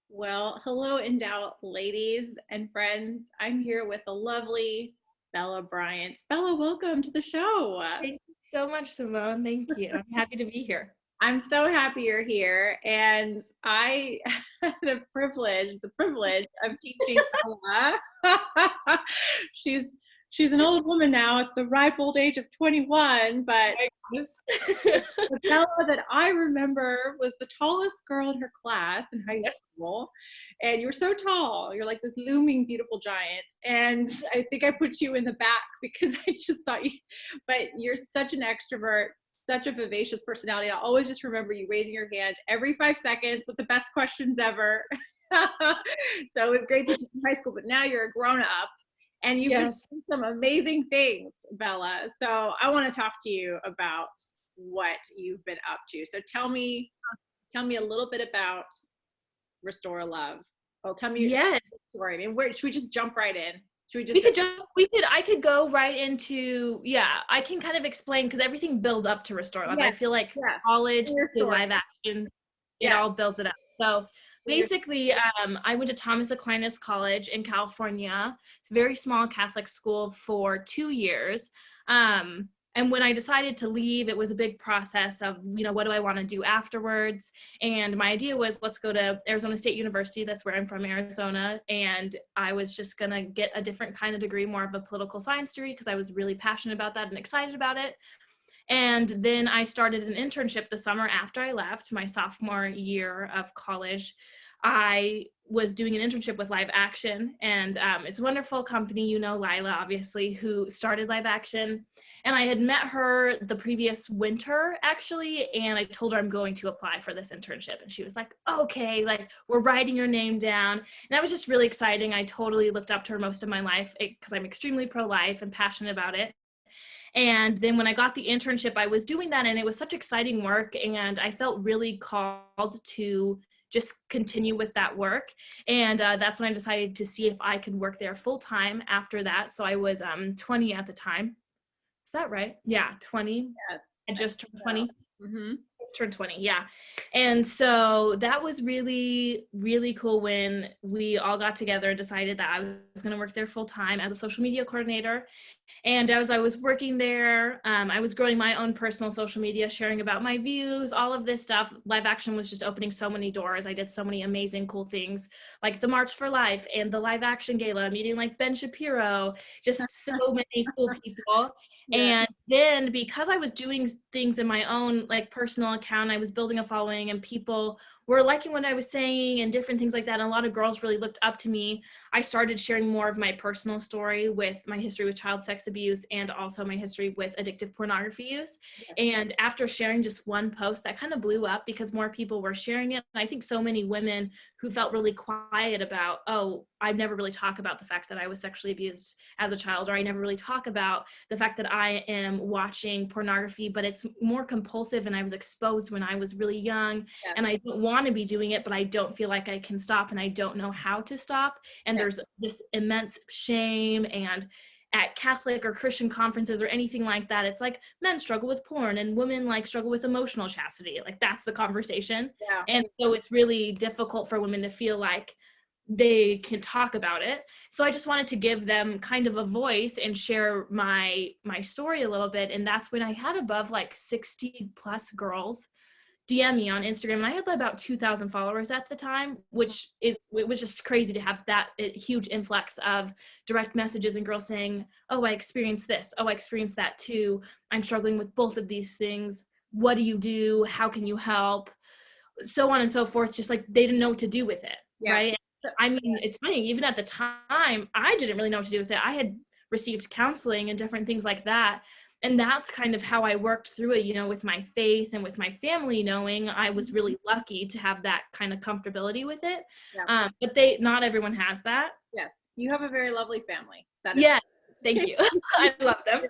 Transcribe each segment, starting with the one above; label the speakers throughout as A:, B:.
A: Well, hello, Endow ladies and friends. I'm here with the lovely Bella Bryant. Bella, welcome to the show.
B: Thank you so much, Simone. Thank you. I'm happy to be here.
A: I'm so happy you're here, and I had the privilege of teaching Bella. she's she's an old woman now at the ripe old age of 21, but the Bella that I remember was the tallest girl in her class in high school. And you were so tall. You're like this looming, beautiful giant. And I think I put you in the back because I just thought but you're such an extrovert, such a vivacious personality. I always just remember you raising your hand every 5 seconds with the best questions ever. So it was great to teach in high school, but now you're a grown up and you've been doing some amazing things, Bella. So I want to talk to you about what you've been up to. So tell me a little bit about Restore Love. Well, tell me
B: Yes.
A: your story. I mean, where should we just jump right in?
B: I could go right into, I can kind of explain because everything builds up to Restore Love.
A: Yes,
B: I feel like
A: yes.
B: college to live action, it all builds it up. So basically, I went to Thomas Aquinas College in California. It's a very small Catholic school for 2 years. And when I decided to leave, it was a big process of, what do I want to do afterwards? And my idea was, let's go to Arizona State University. That's where I'm from, Arizona. And I was just going to get a different kind of degree, more of a political science degree, because I was really passionate about that and excited about it. And then I started an internship the summer after I left, my sophomore year of college. I was doing an internship with Live Action, and it's a wonderful company, Lila, obviously, who started Live Action. And I had met her the previous winter, actually, and I told her I'm going to apply for this internship. And she was like, okay, like, we're writing your name down. And that was just really exciting. I totally looked up to her most of my life because I'm extremely pro-life and passionate about it. And then when I got the internship, I was doing that, and it was such exciting work, and I felt really called to just continue with that work. And that's when I decided to see if I could work there full time after that. So I was 20 at the time. Is that right? Yeah, 20.
A: Yes.
B: I just turned 20.
A: Mm-hmm.
B: Just turned 20, yeah. And so that was really, really cool when we all got together and decided that I was going to work there full time as a social media coordinator. And as I was working there, I was growing my own personal social media, sharing about my views, all of this stuff. Live Action was just opening so many doors. I did so many amazing, cool things, like the March for Life and the Live Action Gala, meeting like Ben Shapiro, just so many cool people.
A: Yeah.
B: And then because I was doing things in my own like personal account, I was building a following, and people were liking what I was saying and different things like that. And a lot of girls really looked up to me. I started sharing more of my personal story with my history with child sex abuse and also my history with addictive pornography use. And after sharing just one post, that kind of blew up because more people were sharing it. And I think so many women who felt really quiet about, oh, I never really talk about the fact that I was sexually abused as a child, or I never really talk about the fact that I am watching pornography, but it's more compulsive and I was exposed when I was really young, and I don't want to be doing it, but I don't feel like I can stop, and I don't know how to stop. And there's this immense shame. And at Catholic or Christian conferences or anything like that, it's like men struggle with porn and women like struggle with emotional chastity. Like that's the conversation. And so it's really difficult for women to feel like they can talk about it. So I just wanted to give them kind of a voice and share my story a little bit. And that's when I had above like 60 plus girls DM me on Instagram, and I had about 2,000 followers at the time, it was just crazy to have that huge influx of direct messages and girls saying, oh, I experienced this. Oh, I experienced that too. I'm struggling with both of these things. What do you do? How can you help? So on and so forth. Just like they didn't know what to do with it. Right. I mean, it's funny, even at the time, I didn't really know what to do with it. I had received counseling and different things like that. And that's kind of how I worked through it, with my faith and with my family, knowing I was really lucky to have that kind of comfortability with it. But not everyone has that.
A: Yes. You have a very lovely family.
B: Yes. Thank you. I love them.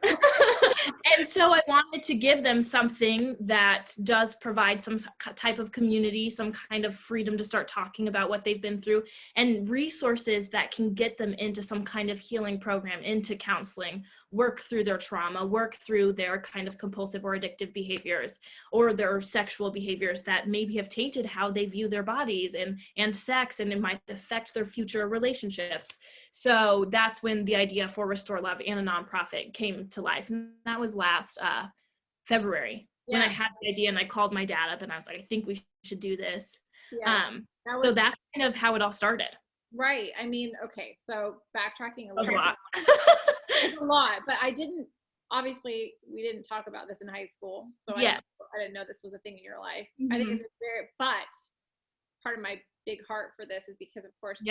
B: And so I wanted to give them something that does provide some type of community, some kind of freedom to start talking about what they've been through, and resources that can get them into some kind of healing program, into counseling, work through their trauma, work through their kind of compulsive or addictive behaviors or their sexual behaviors that maybe have tainted how they view their bodies and sex, and it might affect their future relationships. So that's when the idea for Restore Love and a nonprofit came to life. And that was last February when I had the idea, and I called my dad up and I was like, I think we should do this. So that's kind of how it all started.
A: Right. I mean, okay, so backtracking a
B: little. That was
A: a lot. It's a lot, but obviously we didn't talk about this in high school. So I didn't know this was a thing in your life. I think it's but part of my big heart for this is because, of course,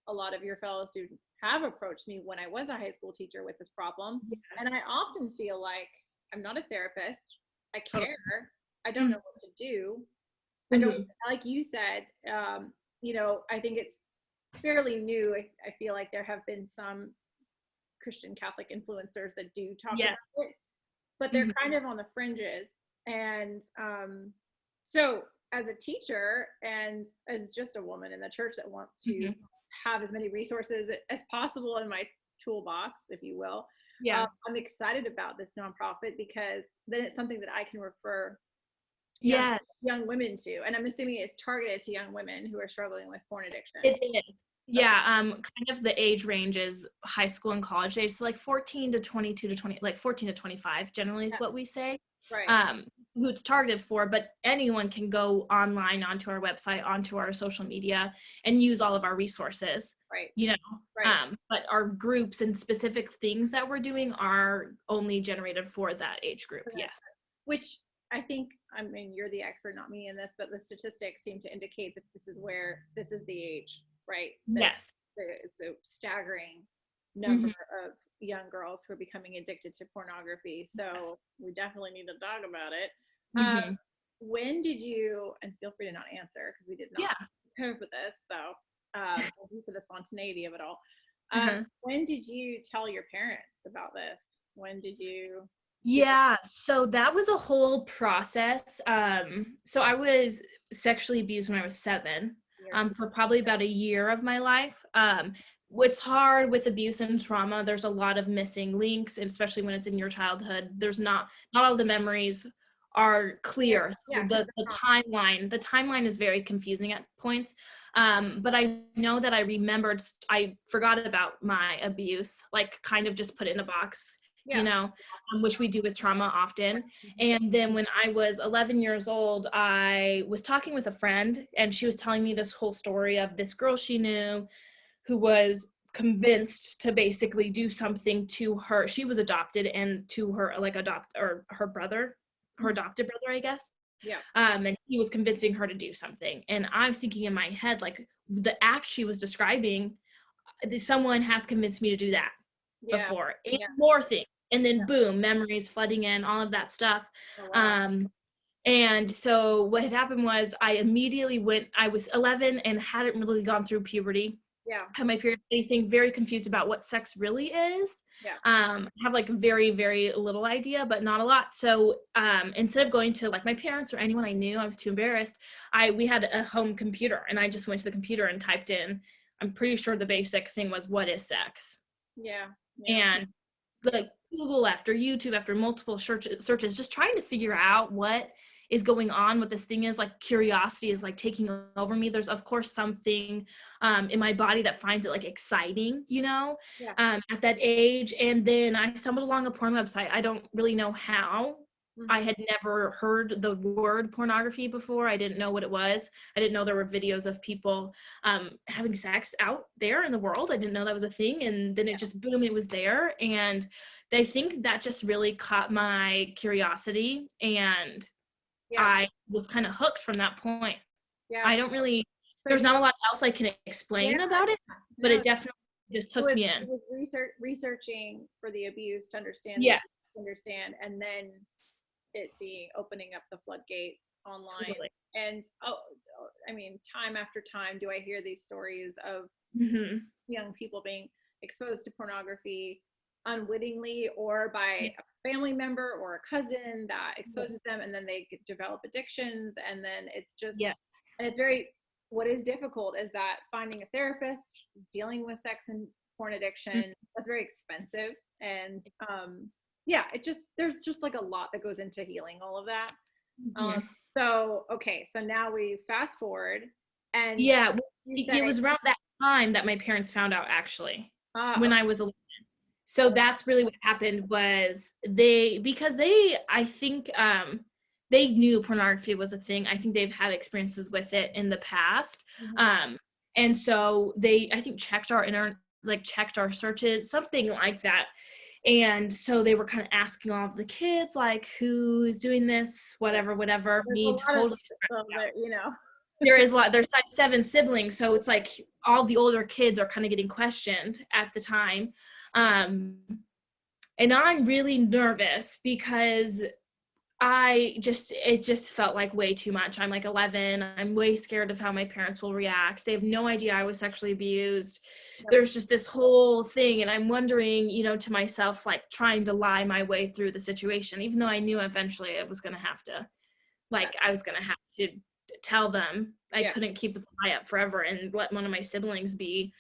A: a lot of your fellow students have approached me when I was a high school teacher with this problem. Yes. And I often feel like I'm not a therapist. I care. I don't know what to do. I don't, like you said, I think it's fairly new. I feel like there have been some Christian Catholic influencers that do talk about it, but they're kind of on the fringes. And so as a teacher and as just a woman in the church that wants to have as many resources as possible in my toolbox, if you will, I'm excited about this nonprofit because then it's something that I can refer young women to. And I'm assuming it's targeted to young women who are struggling with porn addiction.
B: It is. Yeah, kind of the age range is high school and college age, so like 14 to 22 to 20, like 14 to 25 generally is what we say.
A: Right.
B: Who it's targeted for, but anyone can go online onto our website, onto our social media, and use all of our resources.
A: Right.
B: But our groups and specific things that we're doing are only generated for that age group. Yes.
A: Which I think, I mean, you're the expert, not me in this, but the statistics seem to indicate that this is the age, right?
B: Yes.
A: It's a staggering number of young girls who are becoming addicted to pornography. So we definitely need to talk about it. When did you, and feel free to not answer because we did not prepare for this. So thank you for the spontaneity of it all. When did you tell your parents about this? When did you?
B: Yeah, so that was a whole process. So I was sexually abused when I was 7, for probably about a year of my life. What's hard with abuse and trauma, there's a lot of missing links, and especially when it's in your childhood, there's not all of the memories are clear. So the timeline is very confusing at points. But I know that I forgot about my abuse, like kind of just put it in a box. Which we do with trauma often. And then when I was 11 years old, I was talking with a friend, and she was telling me this whole story of this girl she knew who was convinced to basically do something to her. She was adopted, and to her, her brother, her adopted brother, I guess.
A: Yeah.
B: And he was convincing her to do something. And I was thinking in my head, like, the act she was describing, someone has convinced me to do that before. And more things. And then boom, memories flooding in, all of that stuff. Oh, wow. And so what had happened was I was 11 and hadn't really gone through puberty. Had my period, anything, very confused about what sex really is. Have like very, very little idea, but not a lot. So instead of going to like my parents or anyone I knew, I was too embarrassed. We had a home computer, and I just went to the computer and typed in, I'm pretty sure the basic thing was, what is sex? And like Google after YouTube after multiple searches, just trying to figure out what is going on, what this thing is. Like curiosity is like taking over me. There's of course something in my body that finds it like exciting, at that age. And then I stumbled along a porn website. I don't really know how. I had never heard the word pornography before. I didn't know what it was. I didn't know there were videos of people having sex out there in the world. I didn't know that was a thing. And then it just, boom, it was there. And I think that just really caught my curiosity. And I was kind of hooked from that point. I don't really, there's not a lot else I can explain about it, but it definitely just hooked me in.
A: It was researching for the abuse to understand, and then it being opening up the floodgates online. Totally. And I mean, time after time do I hear these stories of young people being exposed to pornography unwittingly or by a family member or a cousin that exposes them, and then they develop addictions, and then it's just and it's very, what is difficult is that finding a therapist, dealing with sex and porn addiction. That's very expensive. And yeah, there's just like a lot that goes into healing all of that. So, okay, so now we fast forward and
B: yeah, it was around that time that my parents found out, actually, when I was 11. So that's really what happened. Was because I think they knew pornography was a thing. I think they've had experiences with it in the past. And so they, I think, checked our searches, something like that. And so they were kind of asking all of the kids, like, who is doing this, whatever. Me totally. There's 7 siblings, so it's like all the older kids are kind of getting questioned at the time. And I'm really nervous because it just felt like way too much. I'm like 11. I'm way scared of how my parents will react. They have no idea I was sexually abused. There's just this whole thing. And I'm wondering, to myself, like, trying to lie my way through the situation, even though I knew eventually I was going to have to, tell them. I couldn't keep the lie up forever and let one of my siblings be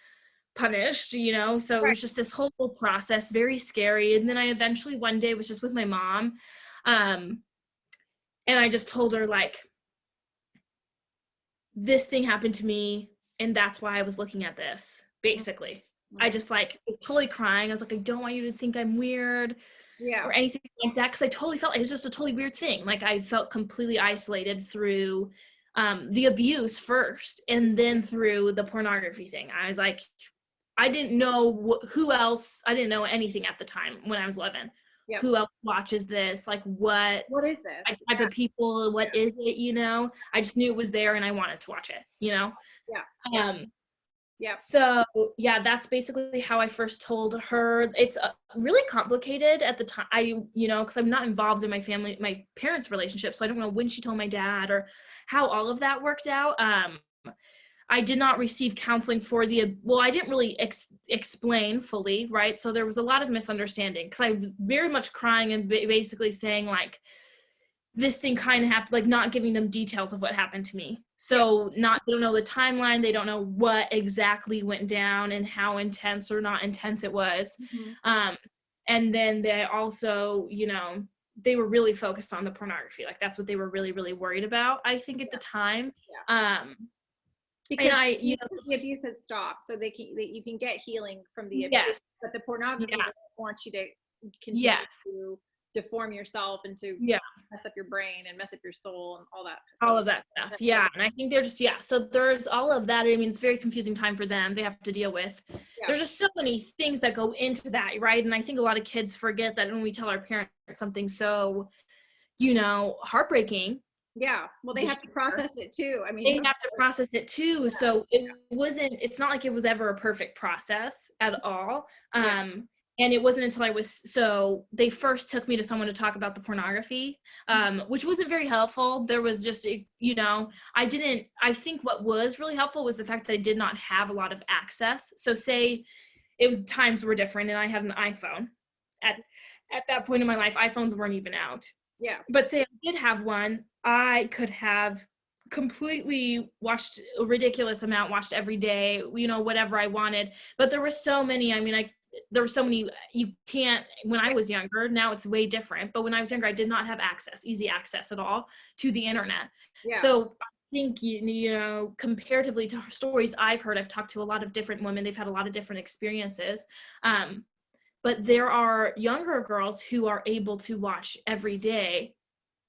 B: punished, so it was just this whole process, very scary. And then I eventually one day was just with my mom, and I just told her, like, this thing happened to me, and that's why I was looking at this, basically. I just, like, was totally crying. I was like, I don't want you to think I'm weird or anything like that, because I totally felt like it was just a totally weird thing. Like, I felt completely isolated through the abuse first, and then through the pornography thing. I was like, I didn't know who else. I didn't know anything at the time when I was 11. Who else watches this? Like, what
A: is this
B: type of people? What is it? I just knew it was there, and I wanted to watch it. So yeah, that's basically how I first told her. It's really complicated at the time. Because I'm not involved in my parents' relationship, so I don't know when she told my dad or how all of that worked out. I did not receive counseling I didn't really explain fully, right? So there was a lot of misunderstanding, because I was very much crying and basically saying, like, this thing kind of happened, like, not giving them details of what happened to me. So they don't know the timeline. They don't know what exactly went down and how intense or not intense it was. And then they also, they were really focused on the pornography. Like, that's what they were really, really worried about, I think, at the time.
A: Because the abuse has stopped, so you can get healing from the abuse, but the pornography wants you to continue to deform yourself and to mess up your brain and mess up your soul and all that.
B: All of that stuff. And I think they're just, so there's all of that. I mean, it's a very confusing time for them. They have to deal with. There's just so many things that go into that, right? And I think a lot of kids forget that when we tell our parents something so, heartbreaking.
A: Well, they have to process it too. I mean,
B: they have to process it too. So it's not like it was ever a perfect process at all. And it wasn't until they first took me to someone to talk about the pornography, which wasn't very helpful. There was just, I think what was really helpful was the fact that I did not have a lot of access. So say times were different and I had an iPhone. At that point in my life, iPhones weren't even out. But say I did have one, I could have completely watched a ridiculous amount, watched every day, whatever I wanted. But there were so many, you can't, when I was younger, now it's way different. But when I was younger, I did not have easy access at all to the internet. So I think, comparatively to stories I've heard, I've talked to a lot of different women. They've had a lot of different experiences. But there are younger girls who are able to watch every day.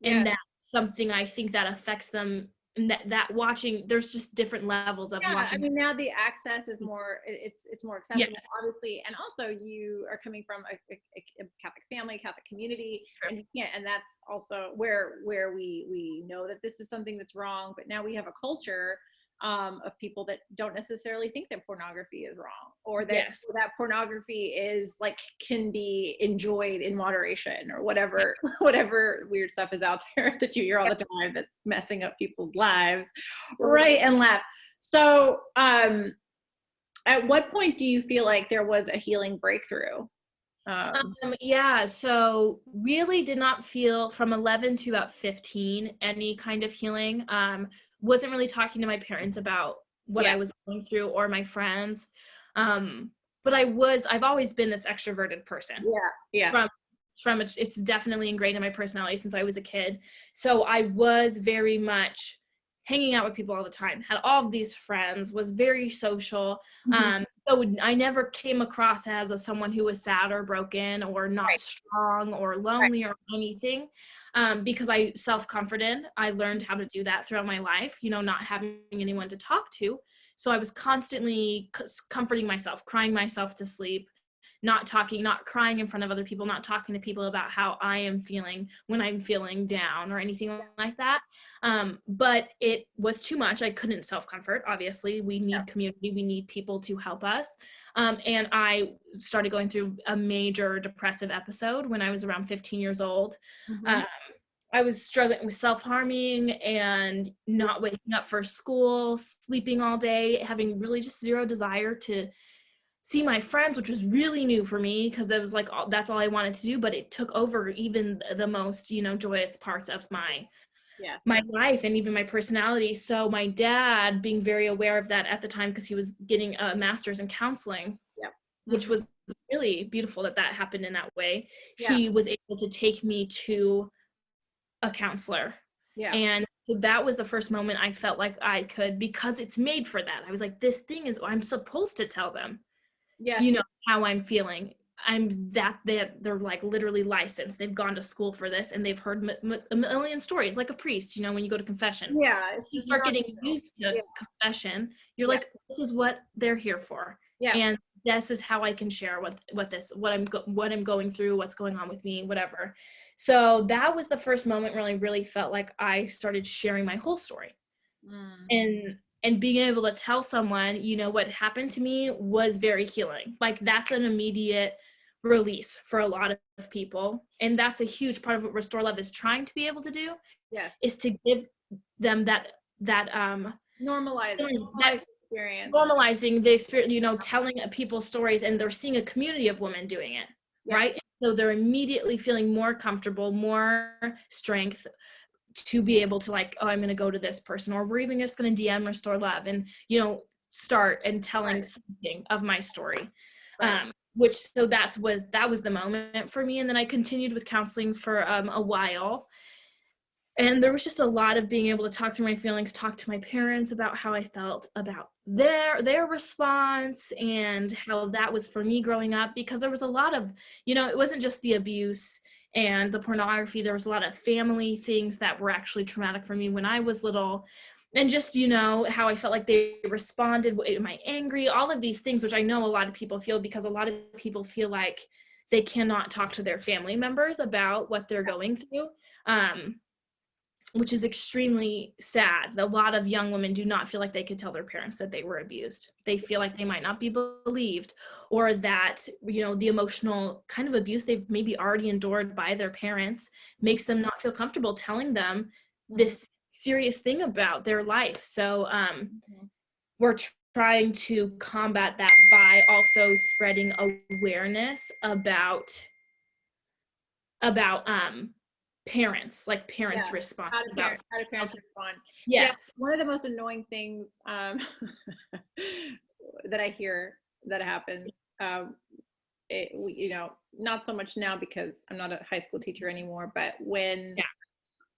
B: And that's something I think that affects them. And that watching, there's just different levels of watching.
A: I mean, now the access is more, it's more accessible, obviously. And also you are coming from a Catholic family, Catholic community, and that's also where we know that this is something that's wrong. But now we have a culture of people that don't necessarily think that pornography is wrong, or that that pornography is like can be enjoyed in moderation, or whatever weird stuff is out there that you hear all the time that's messing up people's lives right and left. So at what point do you feel like there was a healing breakthrough?
B: So really did not feel from 11 to about 15 any kind of healing. Wasn't really talking to my parents about what I was going through, or my friends. but I've always been this extroverted person.
A: Yeah.
B: It's definitely ingrained in my personality since I was a kid. So I was very much hanging out with people all the time, had all of these friends, was very social. So I never came across as someone who was sad or broken or not strong or lonely or anything, because I self-comforted. I learned how to do that throughout my life, not having anyone to talk to. So I was constantly comforting myself, crying myself to sleep, not talking, not crying in front of other people, not talking to people about how I am feeling when I'm feeling down or anything like that. But it was too much. I couldn't self-comfort. Obviously, we need community. We need people to help us. And I started going through a major depressive episode when I was around 15 years old. I was struggling with self-harming and not waking up for school, sleeping all day, having really just zero desire to see my friends, which was really new for me because it was like that's all I wanted to do, but it took over even the most joyous parts of my life and even my personality. So my dad, being very aware of that at the time, because he was getting a master's in counseling, which was really beautiful that happened in that way. He was able to take me to a counselor. And so that was the first moment I felt like I could, because it's made for that. I was like, this thing is, I'm supposed to tell them how I'm feeling. They're like literally licensed. They've gone to school for this and they've heard a million stories, like a priest, when you go to confession. You start getting used to confession. You're like, this is what they're here for. And this is how I can share what I'm going through, what's going on with me, whatever. So that was the first moment where I really felt like I started sharing my whole story. And being able to tell someone, what happened to me was very healing. Like, that's an immediate release for a lot of people. And that's a huge part of what Restore Love is trying to be able to do, is to give them that
A: normalizing experience.
B: Normalizing the experience, telling people stories, and they're seeing a community of women doing it, right? So they're immediately feeling more comfortable, more strength to be able to like, oh, I'm going to go to this person, or we're even just going to DM Restore Love and, start and telling something of my story. So that was the moment for me. And then I continued with counseling for a while. And there was just a lot of being able to talk through my feelings, talk to my parents about how I felt about their response and how that was for me growing up, because there was a lot of, it wasn't just the abuse and the pornography. There was a lot of family things that were actually traumatic for me when I was little. And just, how I felt like they responded. Am I angry? All of these things, which I know a lot of people feel, because a lot of people feel like they cannot talk to their family members about what they're going through. Which is extremely sad. A lot of young women do not feel like they could tell their parents that they were abused. They feel like they might not be believed, or that, the emotional kind of abuse they've maybe already endured by their parents makes them not feel comfortable telling them this serious thing about their life. So we're trying to combat that by also spreading awareness about parents respond.
A: How do parents respond?
B: Yes.
A: One of the most annoying things that I hear that happens, not so much now because I'm not a high school teacher anymore, but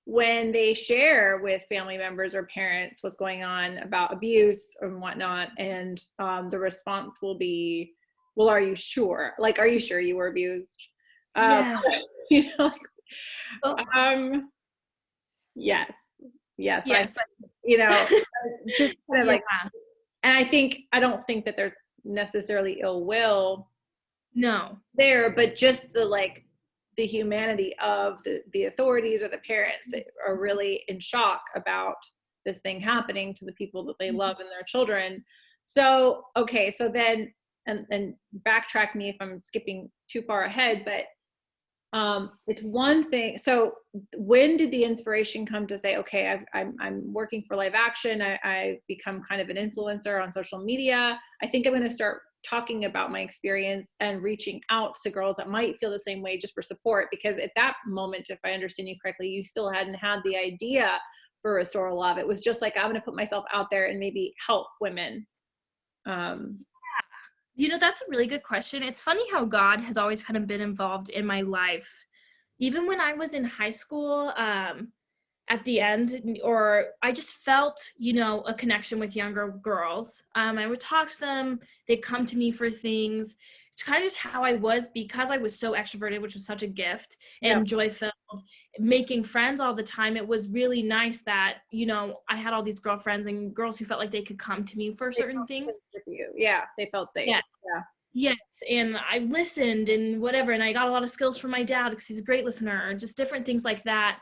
A: when they share with family members or parents what's going on about abuse and whatnot, and the response will be, well, are you sure? Like, are you sure you were abused?
B: Yes.
A: Yes.
B: Yes.
A: Just kind of like, and I don't think that there's necessarily ill will there, but just the humanity of the authorities or the parents that are really in shock about this thing happening to the people that they love and their children. So, okay. So then, and backtrack me if I'm skipping too far ahead, but it's one thing. So when did the inspiration come to say, okay, I'm working for Live Action. I've become kind of an influencer on social media. I think I'm going to start talking about my experience and reaching out to girls that might feel the same way, just for support. Because at that moment, if I understand you correctly, you still hadn't had the idea for Restore Love. It was just like, I'm going to put myself out there and maybe help women.
B: That's a really good question. It's funny how God has always kind of been involved in my life. Even when I was in high school, at the end, or I just felt, a connection with younger girls. I would talk to them. They'd come to me for things. It's kind of just how I was, because I was so extroverted, which was such a gift,
A: Yeah.
B: and joy-filled, making friends all the time. It was really nice that, I had all these girlfriends and girls who felt like they could come to me for
A: They
B: certain
A: felt
B: things.
A: safe with you. Yeah, they felt safe.
B: Yeah.
A: Yeah.
B: Yes, and I listened and whatever, and I got a lot of skills from my dad because he's a great listener, just different things like that.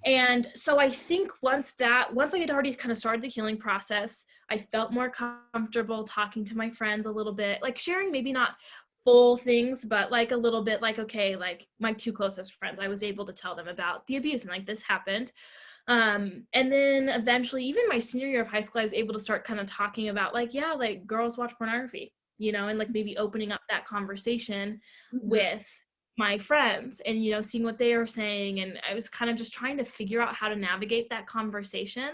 B: And so I think once I had already kind of started the healing process, I felt more comfortable talking to my friends a little bit, like sharing maybe not full things, but like a little bit, like, okay, like my two closest friends, I was able to tell them about the abuse and like this happened. And then eventually, even my senior year of high school, I was able to start kind of talking about like, yeah, like girls watch pornography, and like maybe opening up that conversation
A: Mhm.
B: with my friends and, seeing what they are saying. And I was kind of just trying to figure out how to navigate that conversation.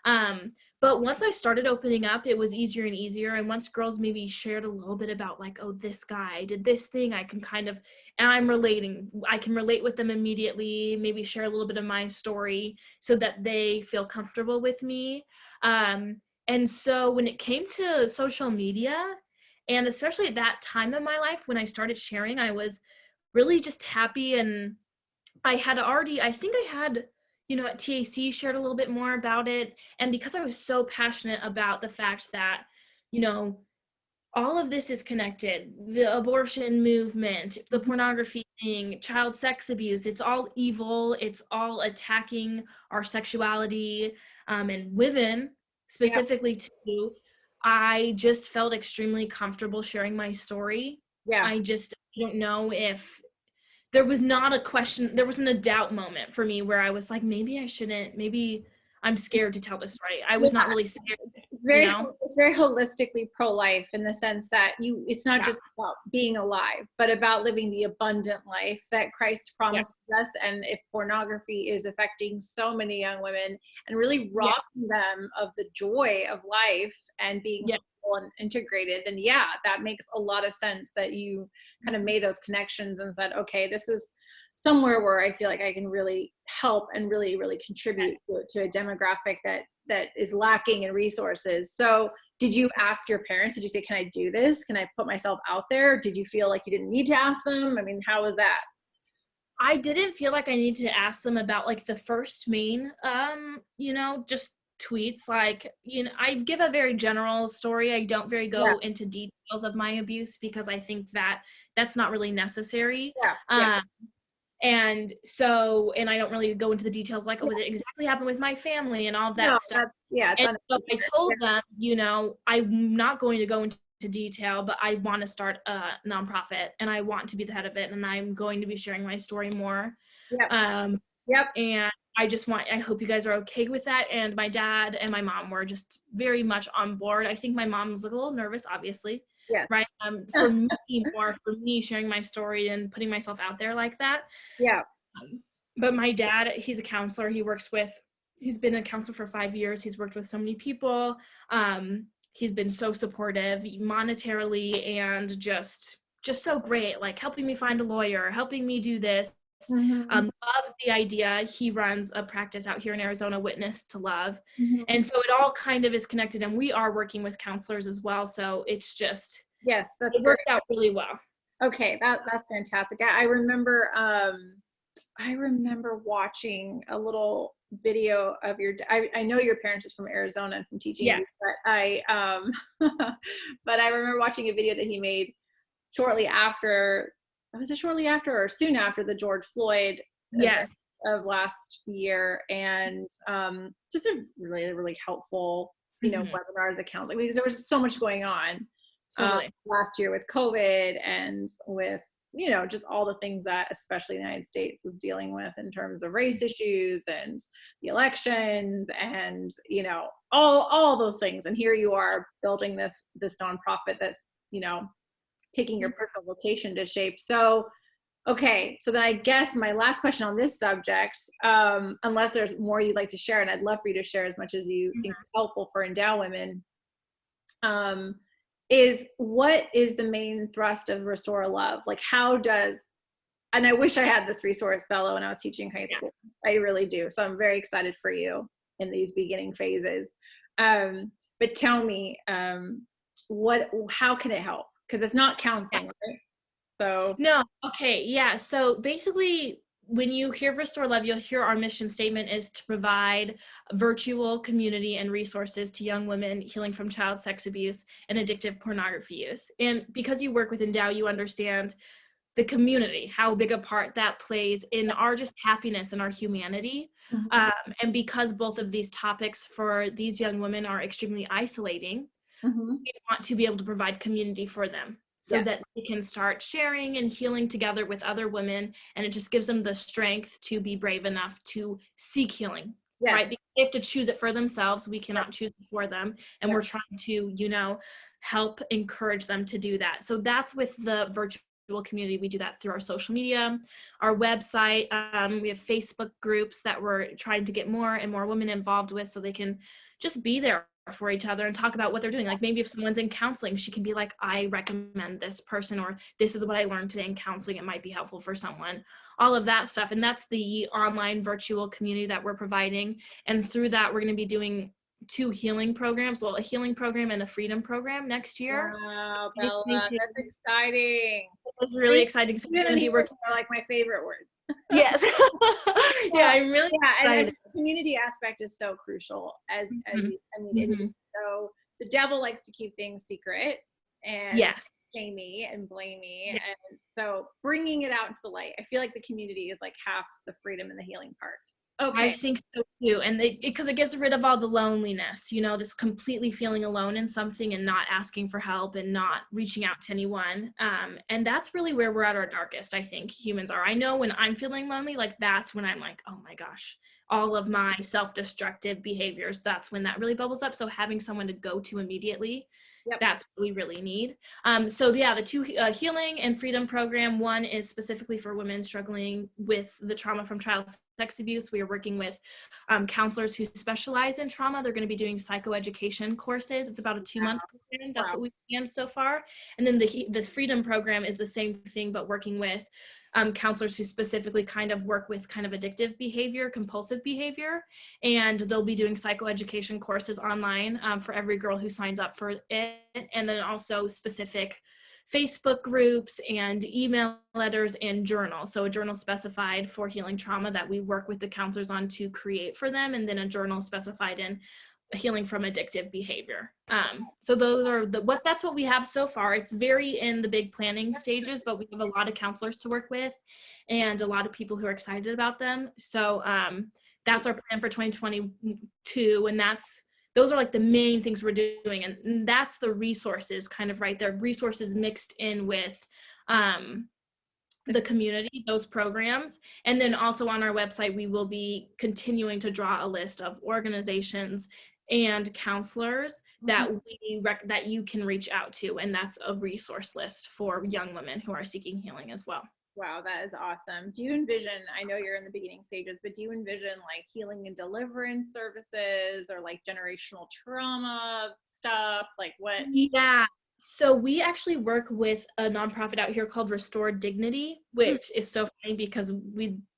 B: But once I started opening up, it was easier and easier. And once girls maybe shared a little bit about like, oh, this guy did this thing, I can kind of, and I can relate with them immediately, maybe share a little bit of my story so that they feel comfortable with me. And so when it came to social media, and especially at that time in my life when I started sharing, I was really just happy. And I think I had, at TAC shared a little bit more about it. And because I was so passionate about the fact that, you know, all of this is connected, the abortion movement, the
A: Mhm.
B: pornography thing, child sex abuse, it's all evil. It's all attacking our sexuality, and women
A: Yeah.
B: specifically too. I just felt extremely comfortable sharing my story.
A: Yeah.
B: I just don't know if there was not a question, there wasn't a doubt moment for me where I was like, maybe I shouldn't, maybe I'm scared to tell this story. I
A: Yeah.
B: was not really scared,
A: Very, it's very holistically pro-life in the sense that it's not
B: Yeah.
A: just about being alive, but about living the abundant life that Christ
B: Yeah.
A: promises us. And if pornography is affecting so many young women and really
B: Yeah.
A: robbing them of the joy of life and being
B: Yeah.
A: whole and integrated, then yeah, that makes a lot of sense that you kind of made those connections and said, okay, this is somewhere where I feel like I can really help and really, really contribute to a demographic that is lacking in resources. So did you ask your parents? Did you say, can I do this? Can I put myself out there? Did you feel like you didn't need to ask them? I mean, how was that?
B: I didn't feel like I needed to ask them about like the first main, just tweets. Like, I give a very general story. I don't very
A: Yeah,
B: go into details of my abuse because I think that that's not really necessary.
A: yeah, yeah,
B: Um, and I don't really go into the details like, oh,
A: yeah.
B: it exactly happened with my family and all of
A: No,
B: that stuff.
A: that's, yeah, it's
B: And so I
A: unnecessary.
B: told them, I'm not going to go into detail, but I want to start a nonprofit and I want to be the head of it. And I'm going to be sharing my story more.
A: Yep,
B: Um,
A: yep,
B: and I hope you guys are okay with that. And my dad and my mom were just very much on board. I think my mom was a little nervous, obviously,
A: yes,
B: right? For me sharing my story and putting myself out there like that.
A: yeah,
B: But my dad, he's a counselor. He's been a counselor for 5 years. He's worked with so many people. He's been so supportive monetarily and just so great, like helping me find a lawyer, helping me do this.
A: mm-hmm.
B: Loves the idea. He runs a practice out here in Arizona, Witness to Love.
A: Mm-hmm.
B: And so it all kind of is connected, and we are working with counselors as well. So it's just,
A: Yes, that's
B: it
A: great.
B: worked out really well.
A: Okay, that's fantastic. I remember watching a little video of I know your parents is from Arizona and from teaching
B: Yeah.
A: you, but I remember watching a video that he made shortly after, was it shortly after or soon after the George Floyd event
B: Yes.
A: of last year, and just a really, really helpful,
B: Mhm.
A: webinars, accounts, because there was so much going on
B: Totally.
A: last year with COVID and with, just all the things that especially the United States was dealing with in terms of race issues and the elections and, all those things. And here you are building this nonprofit that's, taking your personal vocation to shape. So, okay. So then I guess my last question on this subject, unless there's more you'd like to share, and I'd love for you to share as much as you think is helpful for Endow women, um, is what is the main thrust of Restore Love? Like how does, and I wish I had this resource, Bella, when I was teaching high school. I really do. So I'm very excited for you in these beginning phases. But tell me, how can it help? Because it's not counseling, right? So
B: No, okay, yeah. So basically, when you hear Restore Love, you'll hear our mission statement is to provide virtual community and resources to young women healing from child sex abuse and addictive pornography use. And because you work with Endow, you understand the community, how big a part that plays in our just happiness and our humanity. And because both of these topics for these young women are extremely isolating, we want to be able to provide community for them so that they can start sharing and healing together with other women. And it just gives them the strength to be brave enough to seek healing, right? Because they have to choose it for themselves. We cannot choose it for them. And we're trying to, help encourage them to do that. So that's with the virtual community. We do that through our social media, our website. We have Facebook groups that we're trying to get more and more women involved with so they can just be there for each other and talk about what they're doing. Like maybe if someone's in counseling, she can be like, I recommend this person, or this is what I learned today in counseling. It might be helpful for someone, all of that stuff. And that's the online virtual community that we're providing. And through that, we're going to be doing 2 healing programs, a healing program and a freedom program next year.
A: Wow, Bella, that's exciting.
B: It's really exciting. So we're going to be working
A: on like my favorite word.
B: Yes. I'm really excited.
A: And the community aspect is so crucial it is. So the devil likes to keep things secret and shamey and blamey. And so bringing it out into the light, I feel like the community is like half the freedom and the healing part. Okay.
B: I think so too. And because it gets rid of all the loneliness, this completely feeling alone in something and not asking for help and not reaching out to anyone. And that's really where we're at our darkest, I think humans are. I know when I'm feeling lonely, like that's when I'm like, oh my gosh, all of my self-destructive behaviors, that's when that really bubbles up. So having someone to go to immediately, that's what we really need. The 2 healing and freedom program, one is specifically for women struggling with the trauma from child sex abuse. We are working with counselors who specialize in trauma. They're going to be doing psychoeducation courses. It's about a 2-month program. That's what we've planned so far. And then the freedom program is the same thing, but working with counselors who specifically kind of work with kind of addictive behavior, compulsive behavior, and they'll be doing psychoeducation courses online for every girl who signs up for it, and then also specific Facebook groups and email letters and journals. So a journal specified for healing trauma that we work with the counselors on to create for them, and then a journal specified in healing from addictive behavior. So those are that's what we have so far. It's very in the big planning stages, but we have a lot of counselors to work with and a lot of people who are excited about them. So that's our plan for 2022. And those are like the main things we're doing. And that's the resources kind of right there, resources mixed in with the community, those programs. And then also on our website, we will be continuing to draw a list of organizations and counselors that that you can reach out to. And that's a resource list for young women who are seeking healing as well.
A: Wow, that is awesome. Do you envision, I know you're in the beginning stages, but do you envision like healing and deliverance services or like generational trauma stuff? Like what?
B: Yeah. So we actually work with a nonprofit out here called Restore Dignity, which is so funny because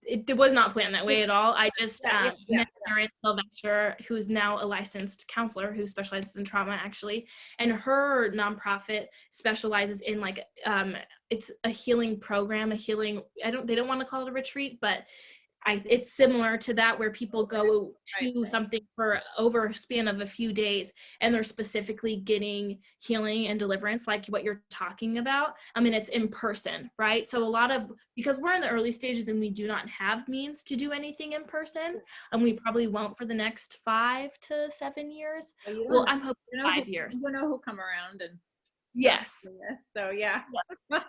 B: it was not planned that way at all. I just met Erin Sylvester, who's now a licensed counselor who specializes in trauma actually, and her nonprofit specializes in like it's a healing program, they don't want to call it a retreat, but it's similar to that where people go to something for over a span of a few days and they're specifically getting healing and deliverance like what you're talking about. I mean, it's in person, right? So because we're in the early stages and we do not have means to do anything in person, and we probably won't for the next 5 to 7 years. Well, I'm hoping 5 years.
A: You don't know who'll come around and
B: yes.
A: So yeah.
B: So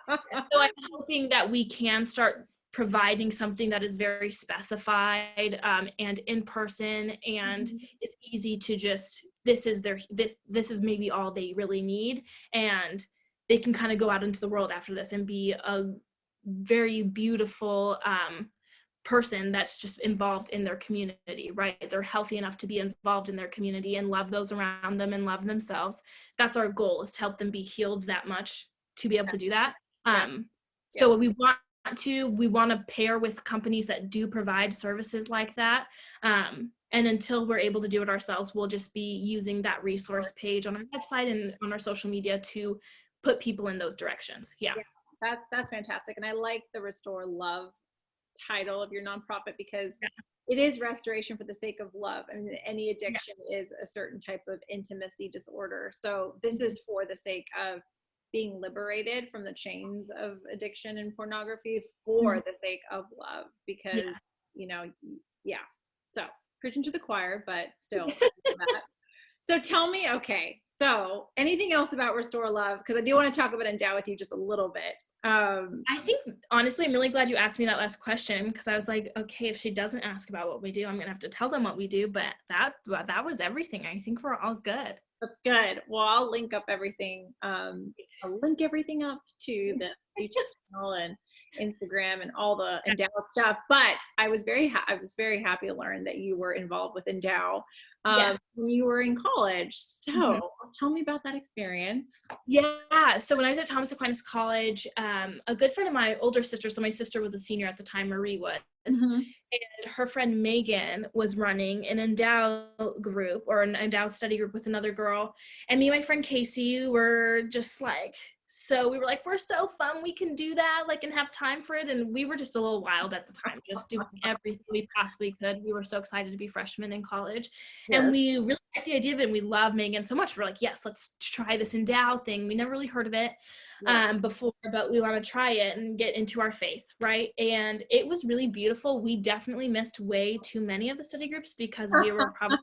B: I'm hoping that we can start providing something that is very specified and in person, and it's easy to just this is maybe all they really need, and they can kind of go out into the world after this and be a very beautiful person that's just involved in their community, right? They're healthy enough to be involved in their community and love those around them and love themselves. That's our goal, is to help them be healed that much to be able to do that. So we want to pair with companies that do provide services like that. And until we're able to do it ourselves, we'll just be using that resource page on our website and on our social media to put people in those directions. Yeah.
A: That's fantastic. And I like the Restore Love title of your nonprofit, because it is restoration for the sake of love. I mean, any addiction is a certain type of intimacy disorder. So this is for the sake of being liberated from the chains of addiction and pornography for the sake of love, because, So preaching to the choir, but still. So tell me, okay, so anything else about Restore Love? Because I do want to talk about Endow with you just a little bit.
B: I think, honestly, I'm really glad you asked me that last question, because I was like, okay, if she doesn't ask about what we do, I'm going to have to tell them what we do. But that was everything. I think we're all good.
A: That's good. Well, I'll link up everything. I'll link everything up to the YouTube channel and Instagram and all the Endow stuff. But I was very happy to learn that you were involved with Endow when you were in college. So tell me about that experience.
B: Yeah. So when I was at Thomas Aquinas College, a good friend of my older sister, so my sister was a senior at the time, Marie was, and her friend Megan was running an Endow group, or an Endow study group, with another girl. And me and my friend Casey were just like, so we were like, we're so fun, we can do that, like, and have time for it. And we were just a little wild at the time, just doing everything we possibly could. We were so excited to be freshmen in college. And we really liked the idea of it, and we love Megan so much. We're like, yes, let's try this Endow thing. We never really heard of it before, but we want to try it and get into our faith, right? And it was really beautiful. We definitely missed way too many of the study groups because we were probably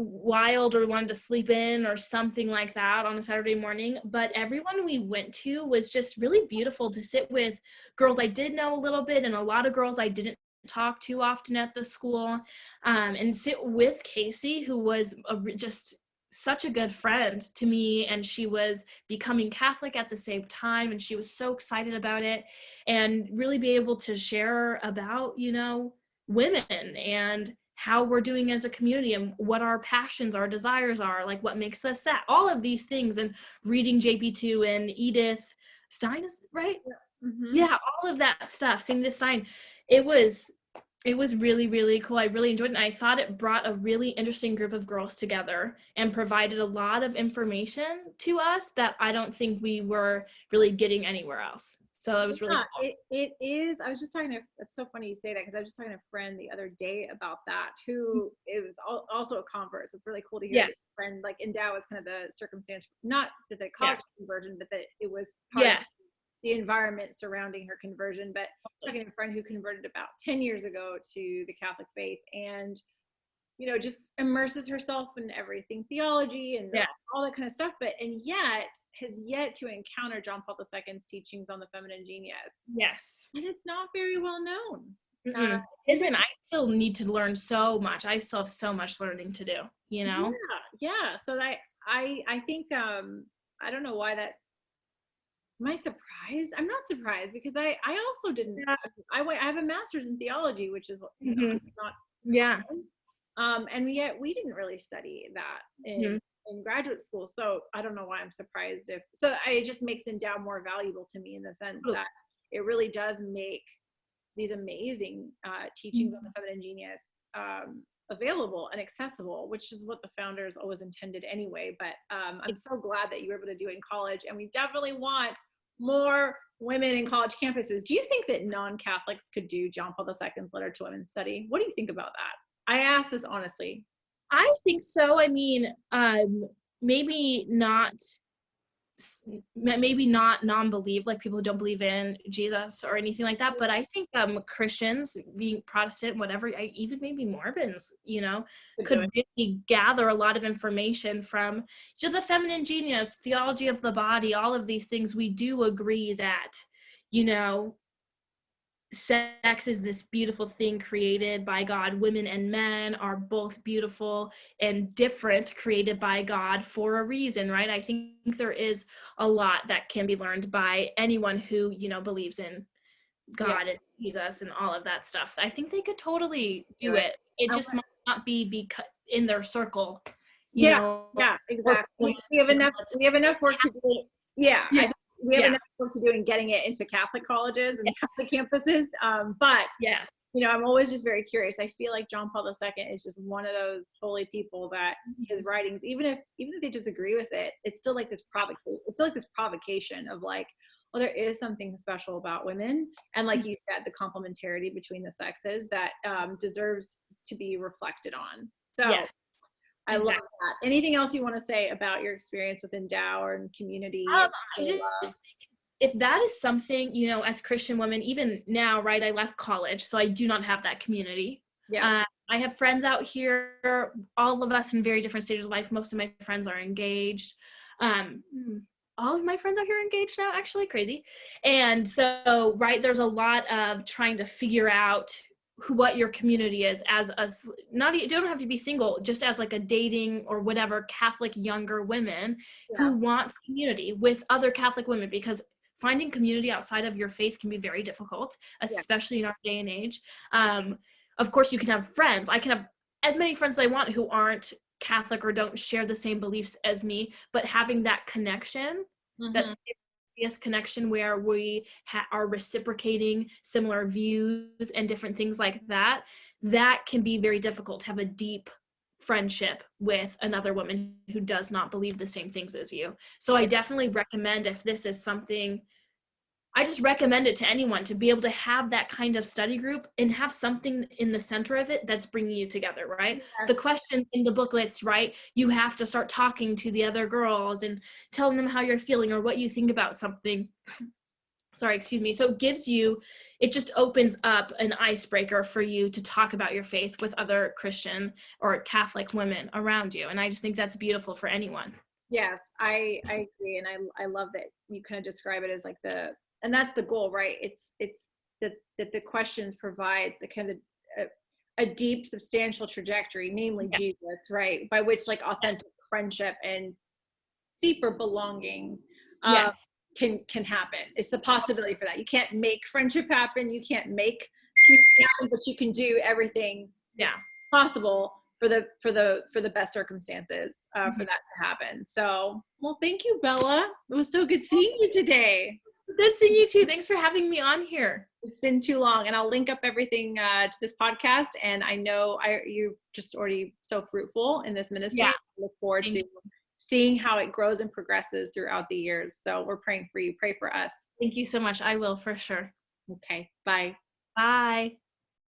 B: wild, or we wanted to sleep in or something like that on a Saturday morning. But everyone we went to was just really beautiful to sit with. Girls I did know a little bit, and a lot of girls I didn't talk to often at the school, and sit with Casey, who was just such a good friend to me, and she was becoming Catholic at the same time, and she was so excited about it, and really be able to share about, women and how we're doing as a community, and what our passions, our desires are, like what makes us sad, all of these things, and reading JP2 and Edith Stein, right? Yeah, all of that stuff, seeing this sign. It was really, really cool. I really enjoyed it. And I thought it brought a really interesting group of girls together and provided a lot of information to us that I don't think we were really getting anywhere else. So it was really cool.
A: It is. I was just talking to, it's so funny you say that, because I was just talking to a friend the other day about that, who is also a convert. So it's really cool to hear this friend, like, Endow was kind of the circumstance, not that they caused conversion, but that it was part of the environment surrounding her conversion. But talking to a friend who converted about 10 years ago to the Catholic faith, and just immerses herself in everything, theology and all that kind of stuff, and yet has yet to encounter John Paul II's teachings on the feminine genius. Yes. And it's not very well known.
B: Isn't. I still need to learn so much. I still have so much learning to do,
A: Yeah. So I think, I don't know why that. Am I surprised? I'm not surprised, because I also didn't. I have a master's in theology, which is not. And yet we didn't really study that in graduate school. So I don't know why I'm surprised it just makes Endow more valuable to me, in the sense that it really does make these amazing teachings on the feminine genius available and accessible, which is what the founders always intended anyway. But I'm so glad that you were able to do it in college, and we definitely want more women in college campuses. Do you think that non-Catholics could do John Paul II's Letter to Women's Study? What do you think about that? I ask this honestly.
B: I think so. I mean, maybe not non-believe, like people who don't believe in Jesus or anything like that. But I think Christians, being Protestant, whatever, even maybe Mormons, could really gather a lot of information from the feminine genius, theology of the body, all of these things. We do agree that, sex is this beautiful thing created by God. Women and men are both beautiful and different, created by God for a reason, right? I think there is a lot that can be learned by anyone who, believes in God and Jesus and all of that stuff. I think they could totally do
A: Good.
B: it. It just might not be because in their circle, you
A: Yeah,
B: know.
A: yeah,
B: Or
A: exactly. We have enough work to do. Yeah, I
B: Yeah,
A: think we have
B: yeah,
A: enough work to do in getting it into Catholic colleges and Catholic campuses. But
B: yeah,
A: I'm always just very curious. I feel like John Paul II is just one of those holy people that his writings, even if they disagree with it, it's still like this provocation of like, well, there is something special about women, and like you said, the complementarity between the sexes that deserves to be reflected on. So
B: yeah.
A: I love that. Anything else you want to say about your experience with Endow and community?
B: I just if that is something, as Christian women, even now, right, I left college, so I do not have that community.
A: Yeah.
B: I have friends out here, all of us in very different stages of life. Most of my friends are engaged. All of my friends out here are engaged now, actually, crazy. And so, right, there's a lot of trying to figure out what your community is as you don't have to be single, just as like a dating or whatever Catholic younger women who want community with other Catholic women, because finding community outside of your faith can be very difficult, especially in our day and age. Of course, you can have friends. I can have as many friends as I want who aren't Catholic or don't share the same beliefs as me, but having that connection, that serious connection where we are reciprocating similar views and different things like that, that can be very difficult to have a deep friendship with another woman who does not believe the same things as you. So I definitely recommend, if this is something, I just recommend it to anyone to be able to have that kind of study group and have something in the center of it that's bringing you together, right? The question in the booklets, right? You have to start talking to the other girls and telling them how you're feeling or what you think about something. Sorry, excuse me. So it just opens up an icebreaker for you to talk about your faith with other Christian or Catholic women around you. And I just think that's beautiful for anyone.
A: Yes, I agree. And I love that you kind of describe it as like and that's the goal, right? It's that the questions provide the kind of a deep, substantial trajectory, namely Jesus, right? By which like authentic friendship and deeper belonging can happen. It's the possibility for that. You can't make friendship happen. You can't make community happen, but you can do everything possible for the best circumstances for that to happen. So, well, thank you, Bella. It was so good seeing you today.
B: Good seeing you too. Thanks for having me on here.
A: It's been too long, and I'll link up everything to this podcast. And I know you're just already so fruitful in this ministry. I look forward to seeing how it grows and progresses throughout the years. So we're praying for you. Pray for us.
B: Thank you so much. I will, for sure.
A: Okay. Bye.
B: Bye.